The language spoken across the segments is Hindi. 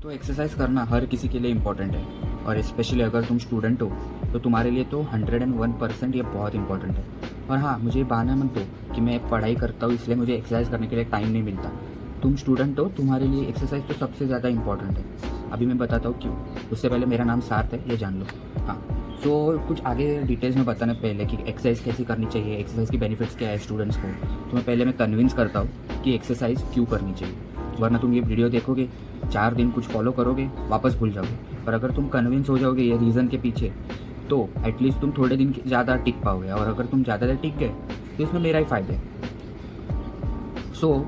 तो एक्सरसाइज करना हर किसी के लिए इम्पॉर्टेंट है और स्पेशली अगर तुम स्टूडेंट हो तो तुम्हारे लिए तो 101% ये बहुत इंपॉर्टेंट है। और हाँ, मुझे ये बहाना मत दो कि मैं पढ़ाई करता हूँ इसलिए मुझे एक्सरसाइज करने के लिए टाइम नहीं मिलता। तुम स्टूडेंट हो, तुम्हारे लिए एक्सरसाइज तो सबसे ज़्यादा इंपॉर्टेंट है। अभी मैं बताता हूँ क्यों। उससे पहले मेरा नाम सार्थ है, ये जान लो। हाँ, सो कुछ आगे डिटेल्स में बताने पहले कि एक्सरसाइज कैसी करनी चाहिए, एक्सरसाइज की बेनिफिट्स क्या है स्टूडेंट्स को, तो मैं पहले कन्विंस करता हूँ कि एक्सरसाइज क्यों करनी चाहिए। वरना तुम ये वीडियो देखोगे, 4 दिन कुछ फॉलो करोगे, वापस भूल जाओगे। पर अगर तुम कन्विंस हो जाओगे ये रीज़न के पीछे, तो एटलीस्ट तुम थोड़े दिन ज़्यादा टिक पाओगे। और अगर तुम ज़्यादा देर टिक गए तो इसमें मेरा ही फ़ायदा है।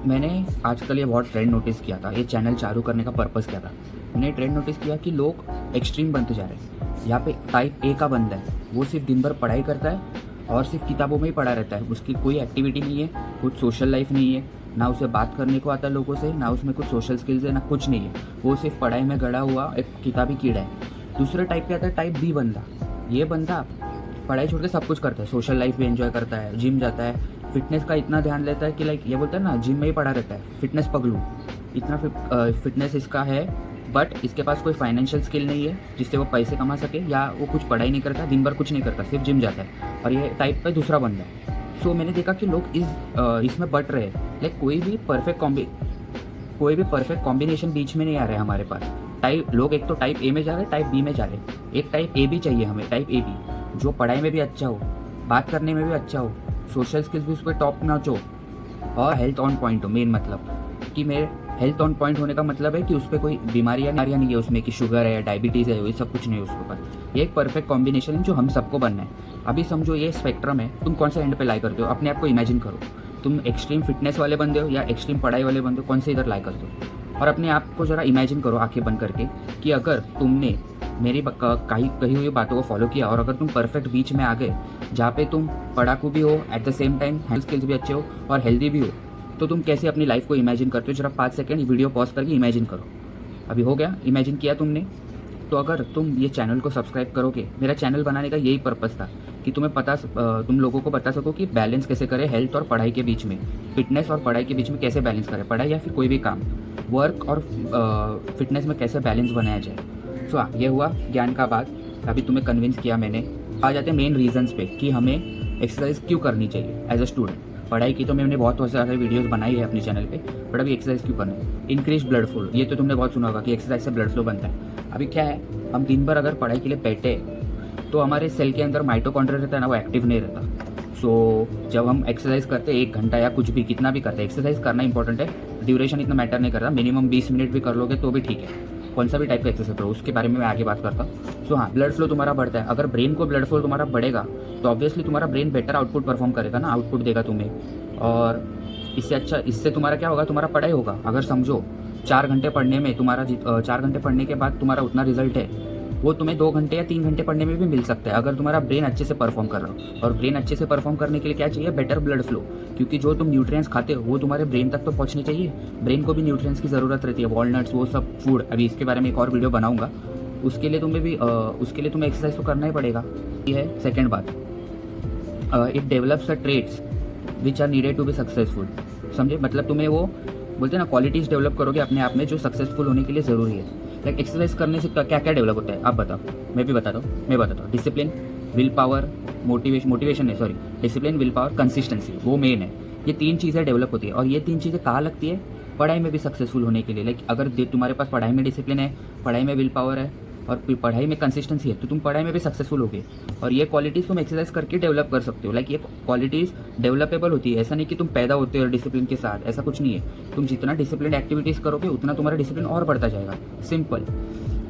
मैंने आजकल ये बहुत ट्रेंड नोटिस किया था। ये चैनल चालू करने का पर्पज़ क्या था? मैंने ट्रेंड नोटिस किया कि लोग एक्सट्रीम बनते जा रहे हैं। यहाँ पे टाइप ए का बंदा है, वो सिर्फ दिन भर पढ़ाई करता है और सिर्फ किताबों में ही पढ़ा रहता है। उसकी कोई एक्टिविटी नहीं है, कुछ सोशल लाइफ नहीं है, ना उसे बात करने को आता है लोगों से, ना उसमें कुछ सोशल स्किल्स है, ना कुछ नहीं है। वो सिर्फ पढ़ाई में गड़ा हुआ एक किताबी कीड़ा है। दूसरे टाइप पे आता है टाइप बी बंदा। ये बंदा पढ़ाई छोड़ के सब कुछ करता है, सोशल लाइफ भी एंजॉय करता है, जिम जाता है, फिटनेस का इतना ध्यान लेता है कि लाइक ये बोलता है ना, जिम में ही पड़ा रहता है, फिटनेस पगलू। इतना फिटनेस इसका है, बट इसके पास कोई फाइनेंशियल स्किल नहीं है जिससे वो पैसे कमा सके, या वो कुछ पढ़ाई नहीं करता, दिन भर कुछ नहीं करता, सिर्फ जिम जाता है। और ये टाइप पे दूसरा बंदा है। मैंने देखा कि लोग इसमें बट रहे हैं। लाइक कोई भी परफेक्ट कॉम्बिनेशन बीच में नहीं आ रहा है हमारे पास। लोग एक तो टाइप ए में जा रहे हैं, टाइप बी में जा रहे हैं। एक टाइप ए भी चाहिए हमें, टाइप ए बी, जो पढ़ाई में भी अच्छा हो, बात करने में भी अच्छा हो, सोशल स्किल्स भी उस पर टॉप नॉच हो, और हेल्थ ऑन पॉइंट हो। मेन मतलब कि मेरे हेल्थ ऑन पॉइंट होने का मतलब है कि उस पर कोई बीमारियाँ नहीं है उसमें, कि शुगर है, डायबिटीज़ है, ये सब कुछ नहीं है उसके ऊपर। ये एक परफेक्ट कॉम्बिनेशन है जो हम सबको बनना है। अभी समझो ये स्पेक्ट्रम है, तुम कौन सा एंड पे लाई करते हो? अपने आप को इमेजिन करो, तुम एक्सट्रीम फिटनेस वाले बंदे हो या एक्सट्रीम पढ़ाई वाले बंदे हो, कौन से इधर लाई करते हो? और अपने आप को ज़रा इमेजिन करो आंखें बंद करके कि अगर तुमने मेरी कही हुई बातों को फॉलो किया और अगर तुम परफेक्ट बीच में आ गए, जहाँ पे तुम पढ़ाकू भी हो, at the same time health skills भी अच्छे हो और हेल्दी भी हो, तो तुम कैसे अपनी लाइफ को इमेजिन करते हो? जरा 5 सेकंड वीडियो पॉज करके इमेजिन करो। अभी हो गया? इमेजिन किया तुमने? तो अगर तुम ये चैनल को सब्सक्राइब करोगे, मेरा चैनल बनाने का यही पर्पज़ था कि तुम लोगों को बता सको कि बैलेंस कैसे करें हेल्थ और पढ़ाई के बीच में, फिटनेस और पढ़ाई के बीच में कैसे बैलेंस करें, पढ़ाई या फिर कोई भी काम, वर्क और फिटनेस में कैसे बैलेंस बनाया जाए। हाँ, ये हुआ ज्ञान का बात। अभी तुम्हें कन्विंस किया मैंने। आ जाते हैं मेन रीजंस पे कि हमें एक्सरसाइज क्यों करनी चाहिए एज अ स्टूडेंट। पढ़ाई की तो मैंने बहुत सारे वीडियोस बनाई है अपने चैनल पे, बट अभी एक्सरसाइज क्यों करना है? इंक्रीज ब्लड फ्लो, ये तो तुमने बहुत सुना होगा कि एक्सरसाइज से ब्लड फ्लो बनता है। अभी क्या है, हम दिन भर अगर पढ़ाई के लिए बैठे तो हमारे सेल के अंदर माइटोकॉन्ड्रिया रहता है ना, वो एक्टिव नहीं रहता। जब हम एक्सरसाइज करते हैं 1 घंटा या कुछ भी, कितना भी करते हैं, एक्सरसाइज करना इंपॉर्टेंट है, ड्यूरेशन इतना मैटर नहीं करता, मिनिमम 20 मिनट भी कर लोगे तो भी ठीक है। कौन सा भी टाइप का एक्सरसाइज करो, उसके बारे में मैं आगे बात करता हूँ। हाँ, ब्लड फ्लो तुम्हारा बढ़ता है। अगर ब्रेन को ब्लड फ्लो तुम्हारा बढ़ेगा तो ऑब्वियसली तुम्हारा ब्रेन बेटर आउटपुट परफॉर्म करेगा ना, आउटपुट देगा तुम्हें। और इससे तुम्हारा क्या होगा, तुम्हारा पढ़ाई होगा। अगर समझो 4 घंटे पढ़ने में 4 घंटे पढ़ने के बाद तुम्हारा उतना रिजल्ट है, वो तुम्हें 2 घंटे या 3 घंटे पढ़ने में भी मिल सकता है, अगर तुम्हारा ब्रेन अच्छे से परफॉर्म कर रहा हो। और ब्रेन अच्छे से परफॉर्म करने के लिए क्या चाहिए? बेटर ब्लड फ्लो, क्योंकि जो तुम न्यूट्रिएंट्स खाते हो वो तुम्हारे ब्रेन तक तो पहुंचने चाहिए। ब्रेन को भी न्यूट्रिएंट्स की ज़रूरत रहती है, वॉलनट्स, वो सब फूड। अभी इसके बारे में एक और वीडियो बनाऊंगा। उसके लिए तुम्हें एक्सरसाइज तो करना ही पड़ेगा। ये है सेकेंड बात। It develops the traits which are needed to be successful. समझे? मतलब तुम्हें वो बोलते हैं ना, क्वालिटीज़ डेवलप करोगे अपने आप में जो सक्सेसफुल होने के लिए ज़रूरी है। लाइक एक्सरसाइज करने से क्या क्या डेवलप होता है आप बताओ? मैं बताता हूँ। Discipline, will power, discipline, will power, consistency, वो मेन है। ये 3 चीज़ें डेवलप होती है। और ये 3 चीज़ें कहाँ लगती है? पढ़ाई में भी सक्सेसफुल होने के लिए। लाइक अगर तुम्हारे पास पढ़ाई में डिसिप्लिन है, पढ़ाई में विल पावर है और पढ़ाई में कंसिस्टेंसी है, तो तुम पढ़ाई में भी सक्सेसफुल होगे। और ये क्वालिटीज़ तुम एक्सरसाइज करके डेवलप कर सकते हो। लाइक ये क्वालिटीज़ डेवलपेबल होती है, ऐसा नहीं कि तुम पैदा होते हो डिसिप्लिन के साथ, ऐसा कुछ नहीं है। तुम जितना डिसिप्लिन एक्टिविटीज़ करोगे उतना तुम्हारा डिसिप्लिन और बढ़ता जाएगा, सिंपल।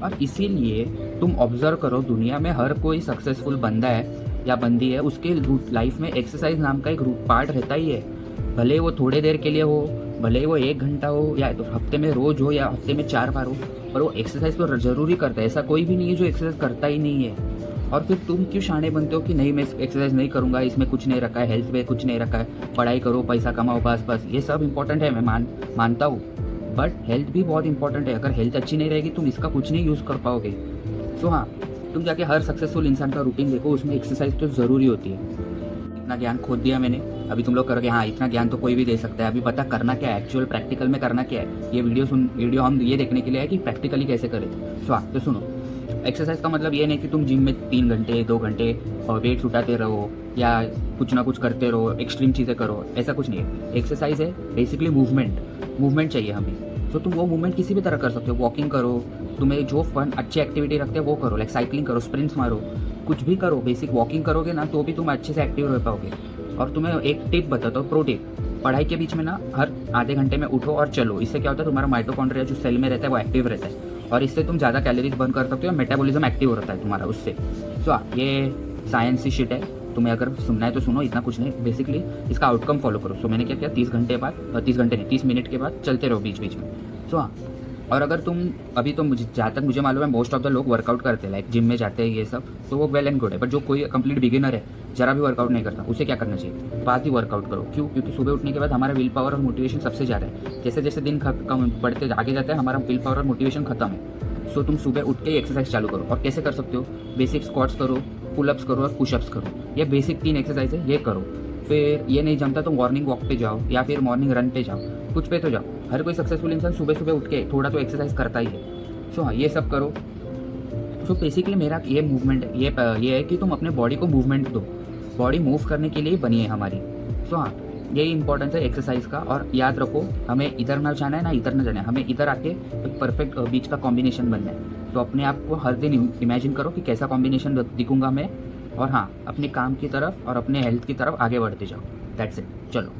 और इसीलिए तुम ऑब्जर्व करो, दुनिया में हर कोई सक्सेसफुल बंदा है या बंदी है, उसके लाइफ में एक्सरसाइज नाम का एक रूट पार्ट रहता ही है। भले वो थोड़े देर के लिए हो, भले वो 1 घंटा हो, या तो हफ्ते में रोज हो, या हफ्ते में 4 बार हो, पर वो एक्सरसाइज तो जरूरी करता है। ऐसा कोई भी नहीं है जो एक्सरसाइज करता ही नहीं है। और फिर तुम क्यों शाणे बनते हो कि नहीं मैं एक्सरसाइज नहीं करूंगा, इसमें कुछ नहीं रखा है, हेल्थ में कुछ नहीं रखा है, पढ़ाई करो, पैसा कमाओ, बस। ये सब इंपॉर्टेंट है, मैं मानता हूँ, बट हेल्थ भी बहुत इंपॉर्टेंट है। अगर हेल्थ अच्छी नहीं रहेगी तुम इसका कुछ नहीं यूज़ कर पाओगे। हाँ, तुम जाके हर सक्सेसफुल इंसान का रूटीन देखो, उसमें एक्सरसाइज तो ज़रूरी होती है। इतना ज्ञान खोद दिया मैंने। अभी तुम लोग करोगे हाँ इतना ज्ञान तो कोई भी दे सकता है, अभी पता करना क्या है, एक्चुअल प्रैक्टिकल में करना क्या है। ये वीडियो हम ये देखने के लिए है कि प्रैक्टिकली कैसे करें। तो सुनो, एक्सरसाइज का मतलब ये नहीं कि तुम जिम में 3 घंटे 2 घंटे और वेट्स उठाते रहो या कुछ ना कुछ करते रहो, एक्सट्रीम चीज़ें करो, ऐसा कुछ नहीं है। एक्सरसाइज है बेसिकली मूवमेंट चाहिए हमें। तो तुम वो मूवमेंट किसी भी तरह कर सकते हो, वॉकिंग करो, तुम्हें जो फन अच्छी एक्टिविटी रखते हैं वो करो, लाइक साइकिलिंग करो, स्प्रिंट्स मारो, कुछ भी करो। बेसिक वॉकिंग करोगे ना तो भी तुम अच्छे से एक्टिव रह पाओगे। और तुम्हें एक टिप बताता हूँ, प्रो टिप, पढ़ाई के बीच में ना हर आधे घंटे में उठो और चलो। इससे क्या होता है, तुम्हारा माइटोकॉन्ड्रिया जो सेल में रहता है वो एक्टिव रहता है और इससे तुम ज़्यादा कैलोरीज बर्न कर सकते हो, मेटाबॉलिज्म एक्टिव होता है तुम्हारा उससे। ये साइंस की शिट है, तुम्हें अगर सुनना है तो सुनो, इतना कुछ नहीं। बेसिकली इसका आउटकम फॉलो करो। सो मैंने क्या किया, 30 मिनट के बाद चलते रहो बीच बीच में। और अगर तुम अभी तो मुझे जहाँ तक मुझे मालूम है मोस्ट ऑफ द लोग वर्कआउट करते हैं, लाइक जिम में जाते हैं ये सब, तो वो वेल एंड गुड है। बट जो कोई कंप्लीट बिगिनर है, जरा भी वर्कआउट नहीं करता, उसे क्या करना चाहिए, बाद ही वर्कआउट करो। क्यों? क्योंकि सुबह उठने के बाद हमारा विल पावर और मोटिवेशन सबसे ज़्यादा है। जैसे जैसे दिन कम बढ़ते आगे जाता है हमारा विल पावर और मोटिवेशन खत्म है। सो तुम सुबह उठ के ही एक्सरसाइज चालू करो। और कैसे कर सकते हो, बेसिक स्क्वाट्स करो, पुलअप्स करो और पुशअप्स करो। ये बेसिक 3 एक्सरसाइज है, ये करो। फिर ये नहीं जमता तो मॉर्निंग वॉक पे जाओ या फिर मॉर्निंग रन पे जाओ, कुछ पे तो जाओ। हर कोई सक्सेसफुल इंसान सुबह सुबह उठ के थोड़ा तो एक्सरसाइज करता ही है। ये सब करो। बेसिकली मेरा ये मूवमेंट ये है कि तुम अपने बॉडी को मूवमेंट दो। बॉडी मूव करने के लिए बनी है हमारी। यही इंपॉर्टेंस है एक्सरसाइज का। और याद रखो, हमें इधर ना जाना है ना इधर ना जाना है, हमें इधर आके एक परफेक्ट बीच का कॉम्बिनेशन बनना है। तो अपने आप को हर दिन इमेजिन करो कि कैसा कॉम्बिनेशन दिखूंगा मैं। और हाँ, अपने काम की तरफ और अपने हेल्थ की तरफ आगे बढ़ते जाओ। दैट्स इट, चलो।